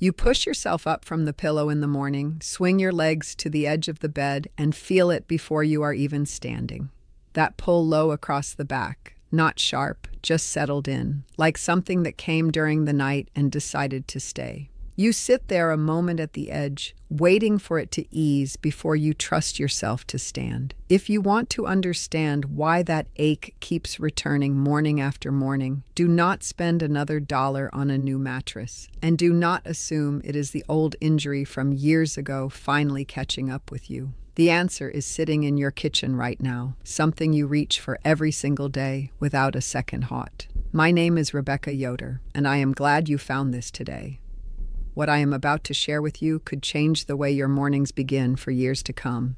You push yourself up from the pillow in the morning, swing your legs to the edge of the bed, and feel it before you are even standing. That pull low across the back, not sharp, just settled in, like something that came during the night and decided to stay. You sit there a moment at the edge, waiting for it to ease before you trust yourself to stand. If you want to understand why that ache keeps returning morning after morning, do not spend another dollar on a new mattress, and do not assume it is the old injury from years ago finally catching up with you. The answer is sitting in your kitchen right now, something you reach for every single day without a second thought. My name is Rebecca Yoder, and I am glad you found this today. What I am about to share with you could change the way your mornings begin for years to come.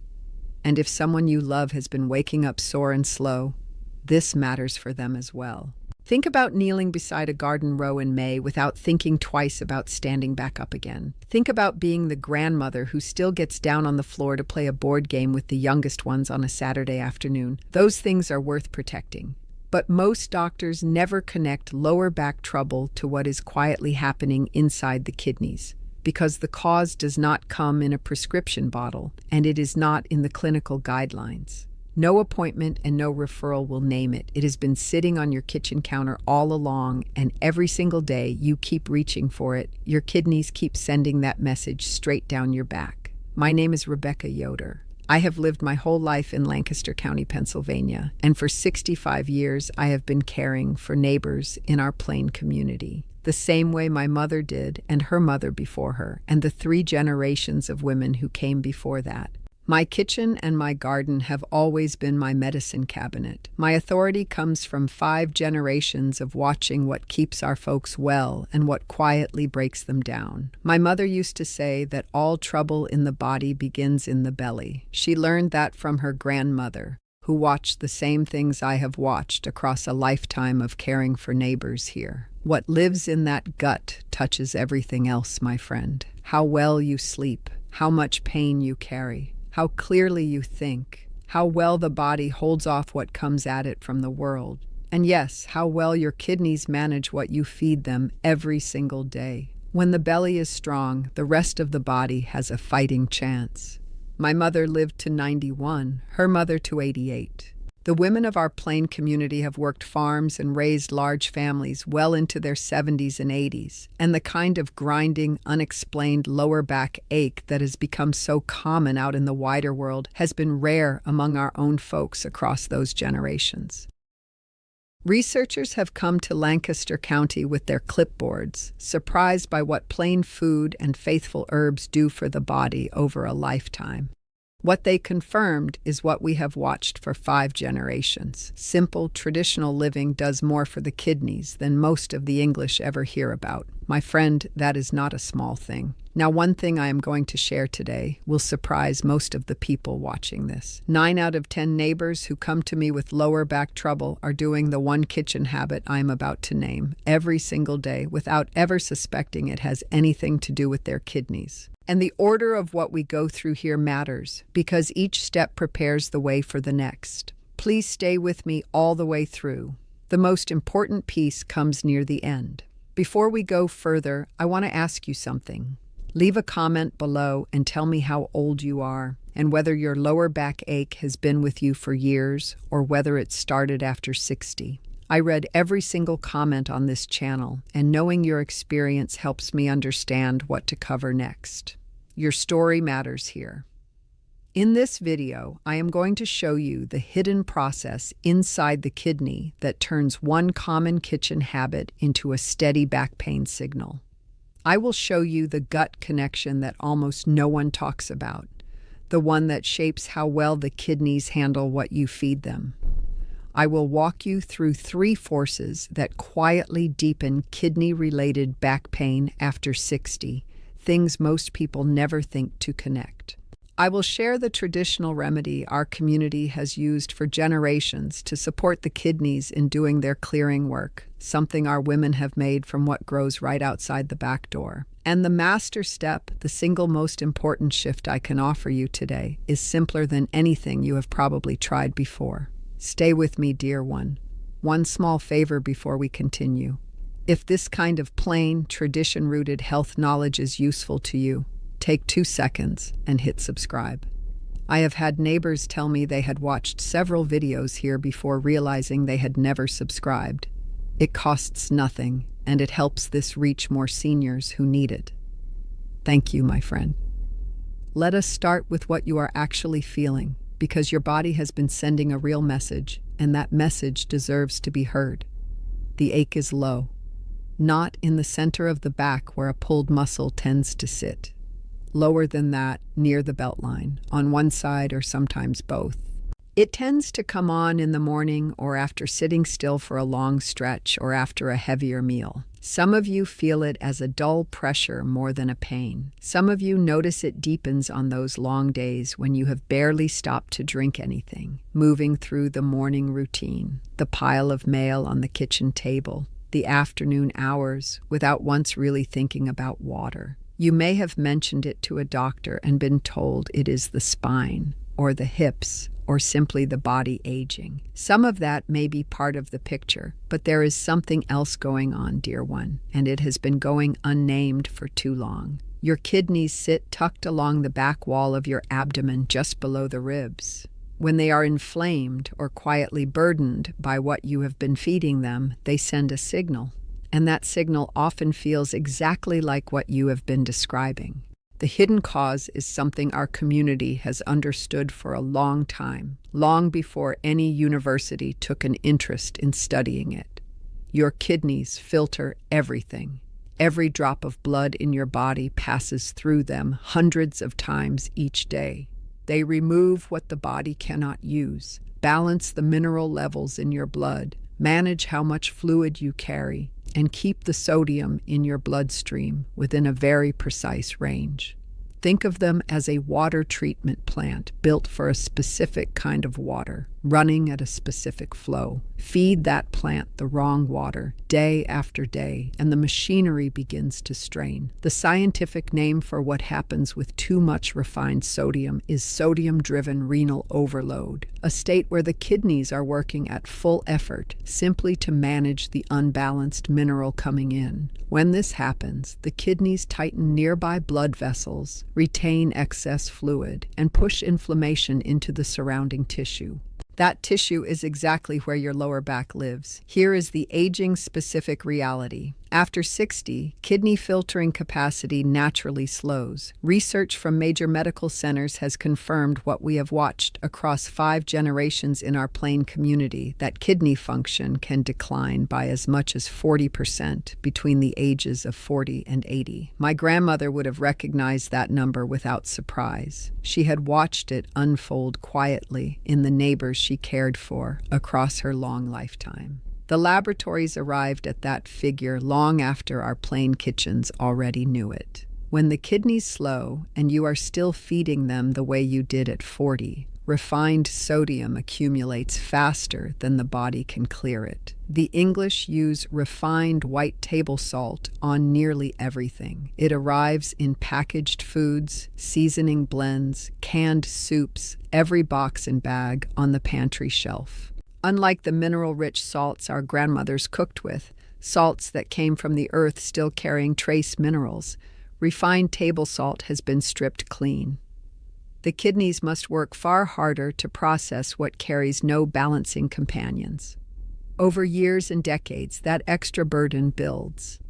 And if someone you love has been waking up sore and slow, this matters for them as well. Think about kneeling beside a garden row in May without thinking twice about standing back up again. Think about being the grandmother who still gets down on the floor to play a board game with the youngest ones on a Saturday afternoon. Those things are worth protecting. But most doctors never connect lower back trouble to what is quietly happening inside the kidneys, because the cause does not come in a prescription bottle, and it is not in the clinical guidelines. No appointment and no referral will name it. It has been sitting on your kitchen counter all along, and every single day you keep reaching for it. Your kidneys keep sending that message straight down your back. My name is Rebecca Yoder. I have lived my whole life in Lancaster County, Pennsylvania, and for 65 years I have been caring for neighbors in our Plain community, the same way my mother did and her mother before her, and the 3 generations of women who came before that. My kitchen and my garden have always been my medicine cabinet. My authority comes from 5 generations of watching what keeps our folks well and what quietly breaks them down. My mother used to say that all trouble in the body begins in the belly. She learned that from her grandmother, who watched the same things I have watched across a lifetime of caring for neighbors here. What lives in that gut touches everything else, my friend. How well you sleep, how much pain you carry, how clearly you think, how well the body holds off what comes at it from the world, and yes, how well your kidneys manage what you feed them every single day. When the belly is strong, the rest of the body has a fighting chance. My mother lived to 91, her mother to 88. The women of our Plain community have worked farms and raised large families well into their 70s and 80s, and the kind of grinding, unexplained lower back ache that has become so common out in the wider world has been rare among our own folks across those generations. Researchers have come to Lancaster County with their clipboards, surprised by what plain food and faithful herbs do for the body over a lifetime. What they confirmed is what we have watched for 5 generations. Simple, traditional living does more for the kidneys than most of the English ever hear about. My friend, that is not a small thing. Now, one thing I am going to share today will surprise most of the people watching this. 9 out of 10 neighbors who come to me with lower back trouble are doing the one kitchen habit I am about to name every single day without ever suspecting it has anything to do with their kidneys. And the order of what we go through here matters, because each step prepares the way for the next. Please stay with me all the way through. The most important piece comes near the end. Before we go further, I want to ask you something. Leave a comment below and tell me how old you are, and whether your lower back ache has been with you for years, or whether it started after 60. I read every single comment on this channel, and knowing your experience helps me understand what to cover next. Your story matters here. In this video, I am going to show you the hidden process inside the kidney that turns one common kitchen habit into a steady back pain signal. I will show you the gut connection that almost no one talks about, the one that shapes how well the kidneys handle what you feed them. I will walk you through 3 forces that quietly deepen kidney-related back pain after 60, things most people never think to connect. I will share the traditional remedy our community has used for generations to support the kidneys in doing their clearing work, something our women have made from what grows right outside the back door. And the master step, the single most important shift I can offer you today, is simpler than anything you have probably tried before. Stay with me, dear one. One small favor before we continue. If this kind of plain, tradition-rooted health knowledge is useful to you, take 2 seconds and hit subscribe. I have had neighbors tell me they had watched several videos here before realizing they had never subscribed. It costs nothing, and it helps this reach more seniors who need it. Thank you, my friend. Let us start with what you are actually feeling, because your body has been sending a real message, and that message deserves to be heard. The ache is low, not in the center of the back where a pulled muscle tends to sit. Lower than that, near the belt line, on one side or sometimes both. It tends to come on in the morning or after sitting still for a long stretch or after a heavier meal. Some of you feel it as a dull pressure more than a pain. Some of you notice it deepens on those long days when you have barely stopped to drink anything, moving through the morning routine, the pile of mail on the kitchen table, the afternoon hours, without once really thinking about water. You may have mentioned it to a doctor and been told it is the spine, or the hips, or simply the body aging. Some of that may be part of the picture, but there is something else going on, dear one, and it has been going unnamed for too long. Your kidneys sit tucked along the back wall of your abdomen just below the ribs. When they are inflamed or quietly burdened by what you have been feeding them, they send a signal, and that signal often feels exactly like what you have been describing. The hidden cause is something our community has understood for a long time, long before any university took an interest in studying it. Your kidneys filter everything. Every drop of blood in your body passes through them hundreds of times each day. They remove what the body cannot use, balance the mineral levels in your blood, manage how much fluid you carry, and keep the sodium in your bloodstream within a very precise range. Think of them as a water treatment plant built for a specific kind of water, running at a specific flow. Feed that plant the wrong water day after day, and the machinery begins to strain. The scientific name for what happens with too much refined sodium is sodium-driven renal overload, a state where the kidneys are working at full effort simply to manage the unbalanced mineral coming in. When this happens, the kidneys tighten nearby blood vessels, retain excess fluid, and push inflammation into the surrounding tissue. That tissue is exactly where your lower back lives. Here is the aging-specific reality. After 60, kidney filtering capacity naturally slows. Research from major medical centers has confirmed what we have watched across 5 generations in our Plain community, that kidney function can decline by as much as 40% between the ages of 40 and 80. My grandmother would have recognized that number without surprise. She had watched it unfold quietly in the neighbors she cared for across her long lifetime. The laboratories arrived at that figure long after our Plain kitchens already knew it. When the kidneys slow and you are still feeding them the way you did at 40, refined sodium accumulates faster than the body can clear it. The English use refined white table salt on nearly everything. It arrives in packaged foods, seasoning blends, canned soups, every box and bag on the pantry shelf. Unlike the mineral-rich salts our grandmothers cooked with, salts that came from the earth still carrying trace minerals, refined table salt has been stripped clean. The kidneys must work far harder to process what carries no balancing companions. Over years and decades, that extra burden builds.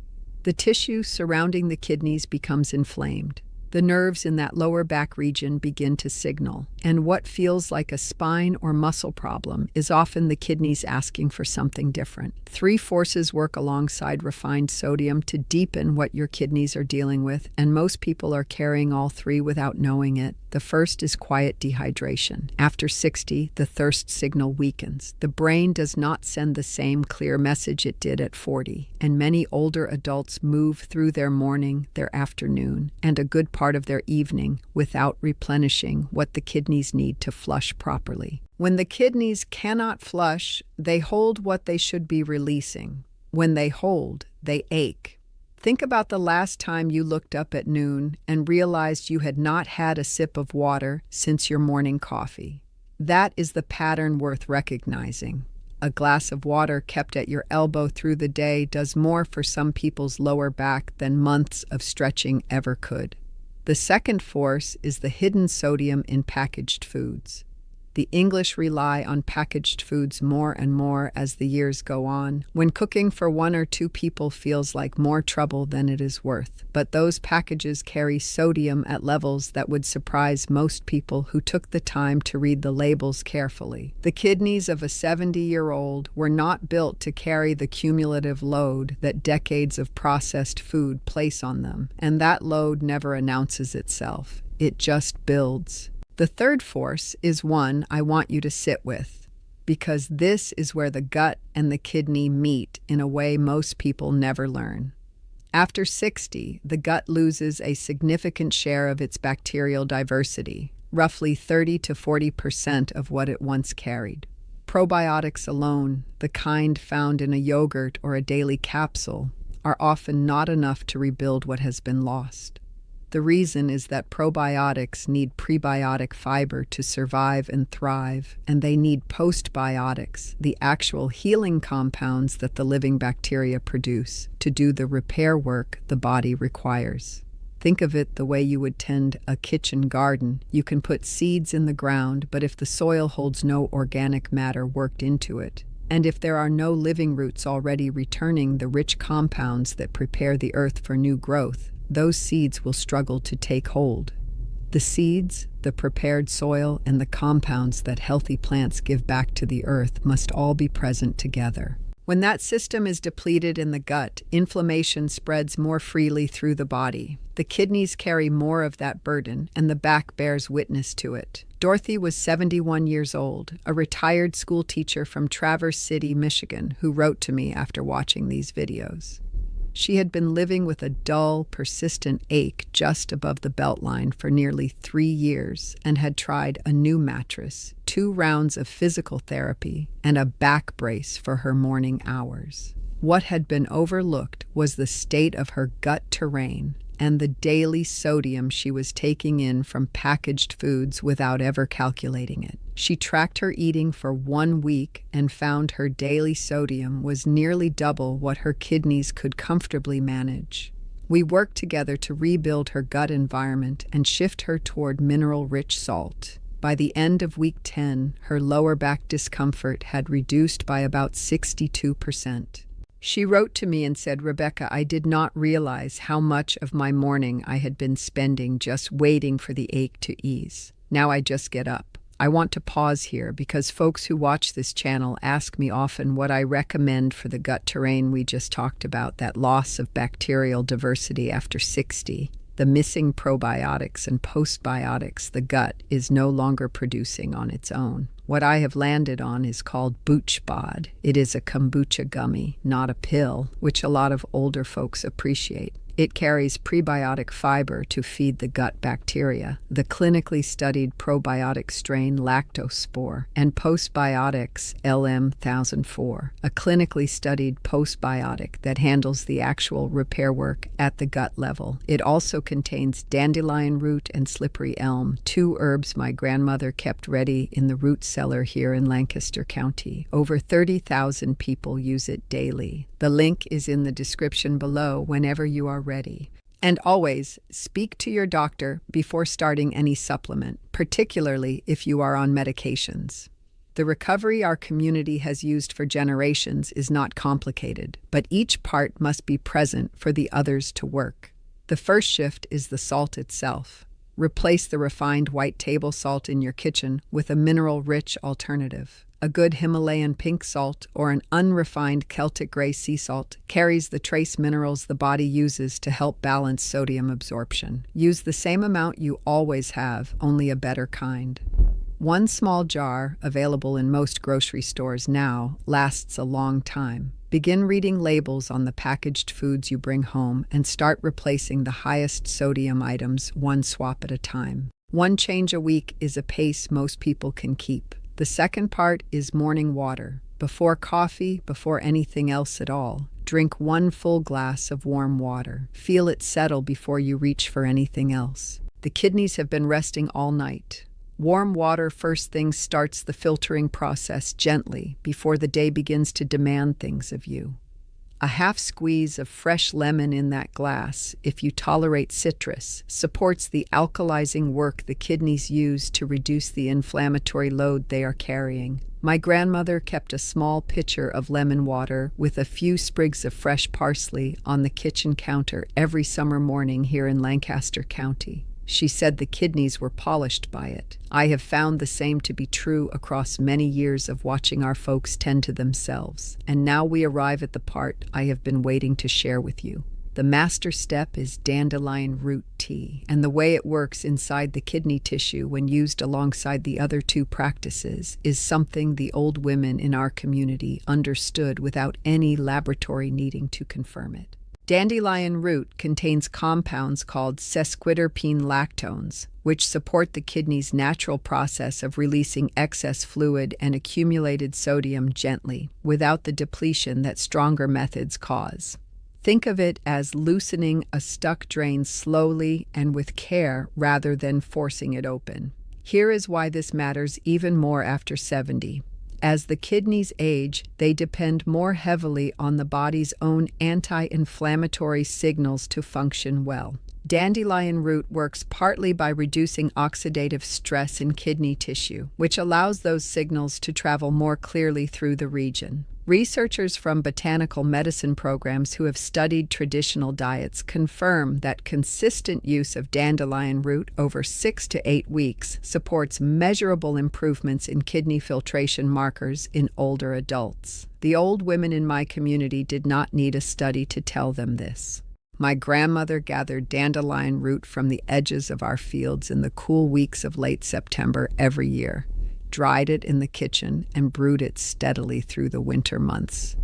The tissue surrounding the kidneys becomes inflamed. The nerves in that lower back region begin to signal, and what feels like a spine or muscle problem is often the kidneys asking for something different. 3 forces work alongside refined sodium to deepen what your kidneys are dealing with, and most people are carrying all 3 without knowing it. The first is quiet dehydration. After 60, the thirst signal weakens. The brain does not send the same clear message it did at 40, and many older adults move through their morning, their afternoon, and a good part of their evening without replenishing what the kidneys need to flush properly. When the kidneys cannot flush, they hold what they should be releasing. When they hold, they ache. Think about the last time you looked up at noon and realized you had not had a sip of water since your morning coffee. That is the pattern worth recognizing. A glass of water kept at your elbow through the day does more for some people's lower back than months of stretching ever could. The second force is the hidden sodium in packaged foods. The English rely on packaged foods more and more as the years go on, when cooking for 1 or 2 people feels like more trouble than it is worth. But those packages carry sodium at levels that would surprise most people who took the time to read the labels carefully. The kidneys of a 70-year-old were not built to carry the cumulative load that decades of processed food place on them, and that load never announces itself. It just builds. The third force is one I want you to sit with, because this is where the gut and the kidney meet in a way most people never learn. After 60, the gut loses a significant share of its bacterial diversity, roughly 30 to 40% of what it once carried. Probiotics alone, the kind found in a yogurt or a daily capsule, are often not enough to rebuild what has been lost. The reason is that probiotics need prebiotic fiber to survive and thrive, and they need postbiotics, the actual healing compounds that the living bacteria produce, to do the repair work the body requires. Think of it the way you would tend a kitchen garden. You can put seeds in the ground, but if the soil holds no organic matter worked into it, and if there are no living roots already returning the rich compounds that prepare the earth for new growth, those seeds will struggle to take hold. The seeds, the prepared soil, and the compounds that healthy plants give back to the earth must all be present together. When that system is depleted in the gut, inflammation spreads more freely through the body. The kidneys carry more of that burden, and the back bears witness to it. Dorothy was 71 years old, a retired school teacher from Traverse City, Michigan, who wrote to me after watching these videos. She had been living with a dull, persistent ache just above the beltline for nearly 3 years and had tried a new mattress, 2 rounds of physical therapy, and a back brace for her morning hours. What had been overlooked was the state of her gut terrain and the daily sodium she was taking in from packaged foods without ever calculating it. She tracked her eating for 1 week and found her daily sodium was nearly double what her kidneys could comfortably manage. We worked together to rebuild her gut environment and shift her toward mineral-rich salt. By the end of week 10, her lower back discomfort had reduced by about 62%. She wrote to me and said, "Rebecca, I did not realize how much of my morning I had been spending just waiting for the ache to ease. Now I just get up. I want to pause here because folks who watch this channel ask me often what I recommend for the gut terrain we just talked about, that loss of bacterial diversity after 60. The missing probiotics and postbiotics the gut is no longer producing on its own. What I have landed on is called BoochBod. It is a kombucha gummy, not a pill, which a lot of older folks appreciate. It carries prebiotic fiber to feed the gut bacteria, the clinically studied probiotic strain lactospore, and postbiotics LM1004, a clinically studied postbiotic that handles the actual repair work at the gut level. It also contains dandelion root and slippery elm, 2 herbs my grandmother kept ready in the root cellar here in Lancaster County. Over 30,000 people use it daily. The link is in the description below whenever you are ready. And always, speak to your doctor before starting any supplement, particularly if you are on medications. The recovery our community has used for generations is not complicated, but each part must be present for the others to work. The first shift is the salt itself. Replace the refined white table salt in your kitchen with a mineral-rich alternative. A good Himalayan pink salt or an unrefined Celtic gray sea salt carries the trace minerals the body uses to help balance sodium absorption. Use the same amount you always have, only a better kind. 1 small jar, available in most grocery stores now, lasts a long time. Begin reading labels on the packaged foods you bring home and start replacing the highest sodium items 1 swap at a time. 1 change a week is a pace most people can keep. The second part is morning water. Before coffee, before anything else at all, drink 1 full glass of warm water. Feel it settle before you reach for anything else. The kidneys have been resting all night. Warm water first thing starts the filtering process gently before the day begins to demand things of you. A half squeeze of fresh lemon in that glass, if you tolerate citrus, supports the alkalizing work the kidneys use to reduce the inflammatory load they are carrying. My grandmother kept a small pitcher of lemon water with a few sprigs of fresh parsley on the kitchen counter every summer morning here in Lancaster County. She said the kidneys were polished by it. I have found the same to be true across many years of watching our folks tend to themselves. And now we arrive at the part I have been waiting to share with you. The master step is dandelion root tea, and the way it works inside the kidney tissue when used alongside the other two practices is something the old women in our community understood without any laboratory needing to confirm it. Dandelion root contains compounds called sesquiterpene lactones, which support the kidney's natural process of releasing excess fluid and accumulated sodium gently, without the depletion that stronger methods cause. Think of it as loosening a stuck drain slowly and with care rather than forcing it open. Here is why this matters even more after 70. As the kidneys age, they depend more heavily on the body's own anti-inflammatory signals to function well. Dandelion root works partly by reducing oxidative stress in kidney tissue, which allows those signals to travel more clearly through the region. Researchers from botanical medicine programs who have studied traditional diets confirm that consistent use of dandelion root over 6 to 8 weeks supports measurable improvements in kidney filtration markers in older adults. The old women in my community did not need a study to tell them this. My grandmother gathered dandelion root from the edges of our fields in the cool weeks of late September every year, dried it in the kitchen, and brewed it steadily through the winter months.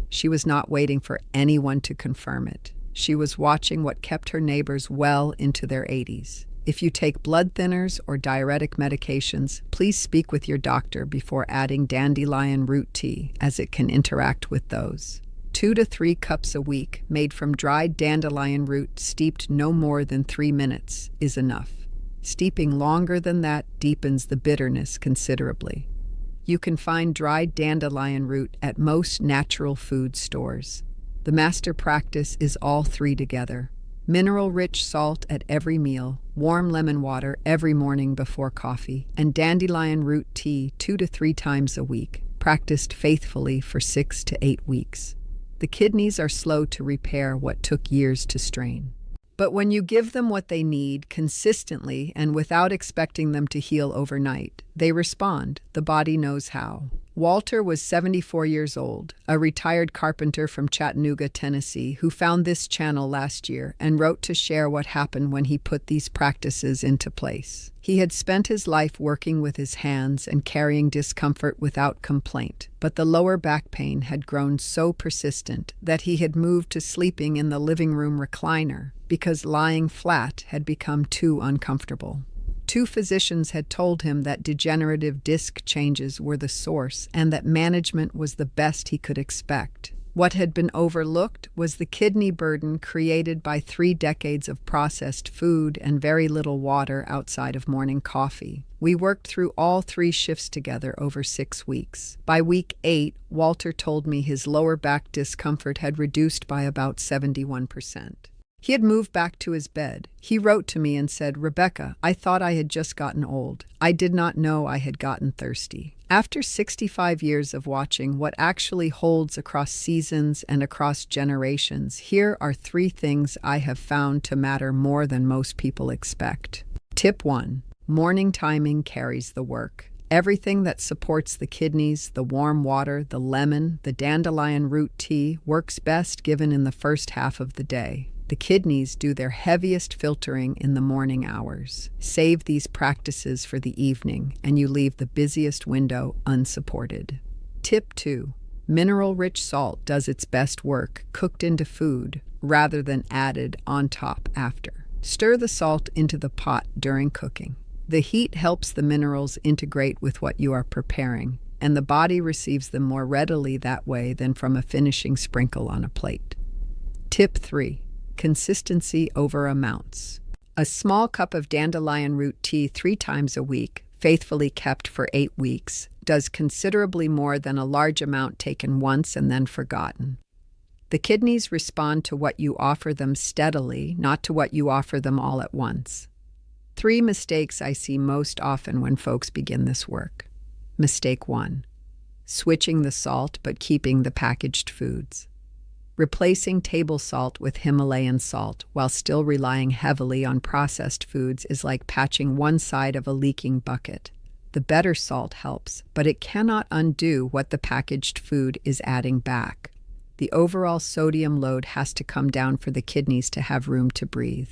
She was not waiting for anyone to confirm it. She was watching what kept her neighbors well into their 80s. If you take blood thinners or diuretic medications, please speak with your doctor before adding dandelion root tea, as it can interact with those. 2 to 3 cups a week, made from dried dandelion root steeped no more than 3 minutes, is enough. Steeping longer than that deepens the bitterness considerably. You can find dried dandelion root at most natural food stores. The master practice is all three together. Mineral-rich salt at every meal, warm lemon water every morning before coffee, and dandelion root tea 2 to 3 times a week, practiced faithfully for 6 to 8 weeks. The kidneys are slow to repair what took years to strain. But when you give them what they need consistently and without expecting them to heal overnight, they respond. The body knows how. Walter was 74 years old, a retired carpenter from Chattanooga, Tennessee, who found this channel last year and wrote to share what happened when he put these practices into place. He had spent his life working with his hands and carrying discomfort without complaint, but the lower back pain had grown so persistent that he had moved to sleeping in the living room recliner because lying flat had become too uncomfortable. 2 physicians had told him that degenerative disc changes were the source and that management was the best he could expect. What had been overlooked was the kidney burden created by 3 decades of processed food and very little water outside of morning coffee. We worked through all 3 shifts together over 6 weeks. By week 8, Walter told me his lower back discomfort had reduced by about 71%. He had moved back to his bed. He wrote to me and said, "Rebecca, I thought I had just gotten old. I did not know I had gotten thirsty." After 65 years of watching what actually holds across seasons and across generations, here are 3 things I have found to matter more than most people expect. Tip 1. Morning timing carries the work. Everything that supports the kidneys, the warm water, the lemon, the dandelion root tea, works best given in the first half of the day. The kidneys do their heaviest filtering in the morning hours. Save these practices for the evening, and you leave the busiest window unsupported. Tip 2. Mineral-rich salt does its best work cooked into food rather than added on top after. Stir the salt into the pot during cooking. The heat helps the minerals integrate with what you are preparing, and the body receives them more readily that way than from a finishing sprinkle on a plate. Tip 3. Consistency over amounts. A small cup of dandelion root tea 3 times a week, faithfully kept for 8 weeks, does considerably more than a large amount taken once and then forgotten. The kidneys respond to what you offer them steadily, not to what you offer them all at once. 3 mistakes I see most often when folks begin this work. Mistake 1. Switching the salt but keeping the packaged foods. Replacing table salt with Himalayan salt while still relying heavily on processed foods is like patching one side of a leaking bucket. The better salt helps, but it cannot undo what the packaged food is adding back. The overall sodium load has to come down for the kidneys to have room to breathe.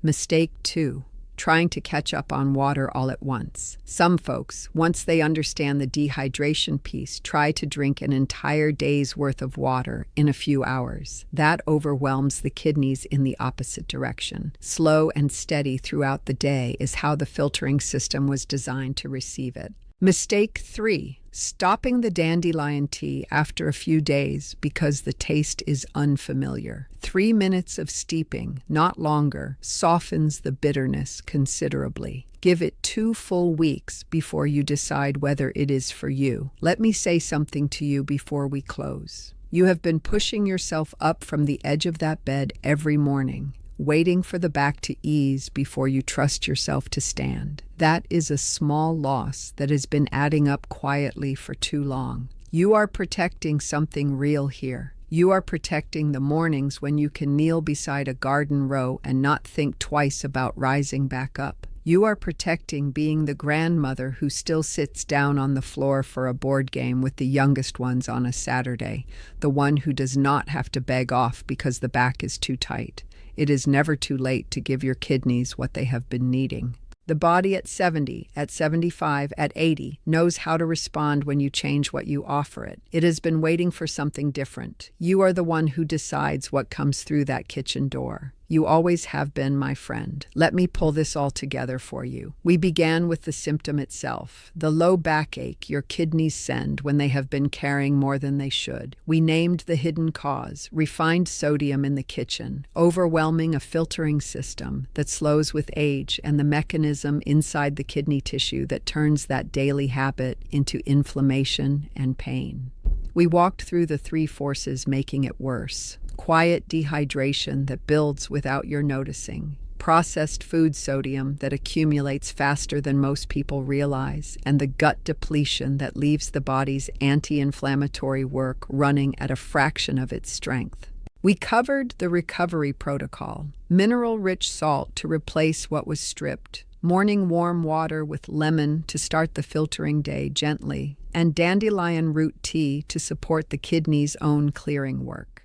Mistake 2. Trying to catch up on water all at once. Some folks, once they understand the dehydration piece, try to drink an entire day's worth of water in a few hours. That overwhelms the kidneys in the opposite direction. Slow and steady throughout the day is how the filtering system was designed to receive it. Mistake 3. Stopping the dandelion tea after a few days because the taste is unfamiliar. 3 minutes of steeping, not longer, softens the bitterness considerably. Give it 2 full weeks before you decide whether it is for you. Let me say something to you before we close. You have been pushing yourself up from the edge of that bed every morning, waiting for the back to ease before you trust yourself to stand. That is a small loss that has been adding up quietly for too long. You are protecting something real here. You are protecting the mornings when you can kneel beside a garden row and not think twice about rising back up. You are protecting being the grandmother who still sits down on the floor for a board game with the youngest ones on a Saturday, the one who does not have to beg off because the back is too tight. It is never too late to give your kidneys what they have been needing. The body at 70, at 75, at 80 knows how to respond when you change what you offer it. It has been waiting for something different. You are the one who decides what comes through that kitchen door. You always have been, my friend. Let me pull this all together for you. We began with the symptom itself, the low backache your kidneys send when they have been carrying more than they should. We named the hidden cause, refined sodium in the kitchen, overwhelming a filtering system that slows with age, and the mechanism inside the kidney tissue that turns that daily habit into inflammation and pain. We walked through the 3 forces making it worse. Quiet dehydration that builds without your noticing. Processed food sodium that accumulates faster than most people realize. And the gut depletion that leaves the body's anti-inflammatory work running at a fraction of its strength. We covered the recovery protocol. Mineral-rich salt to replace what was stripped. Morning warm water with lemon to start the filtering day gently. And dandelion root tea to support the kidney's own clearing work.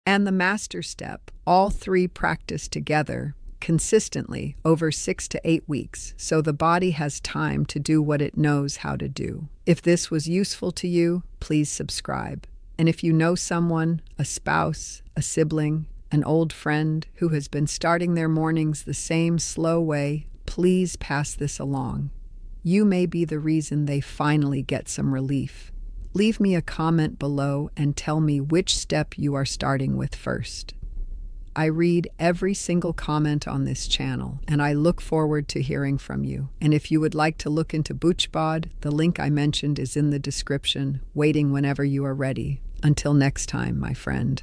And the master step, all 3 practiced together, consistently over 6 to 8 weeks, so the body has time to do what it knows how to do. If this was useful to you, please subscribe. And if you know someone, a spouse, a sibling, an old friend who has been starting their mornings the same slow way, please pass this along. You may be the reason they finally get some relief. Leave me a comment below and tell me which step you are starting with first. I read every single comment on this channel, and I look forward to hearing from you. And if you would like to look into BoochBod, the link I mentioned is in the description, waiting whenever you are ready. Until next time, my friend.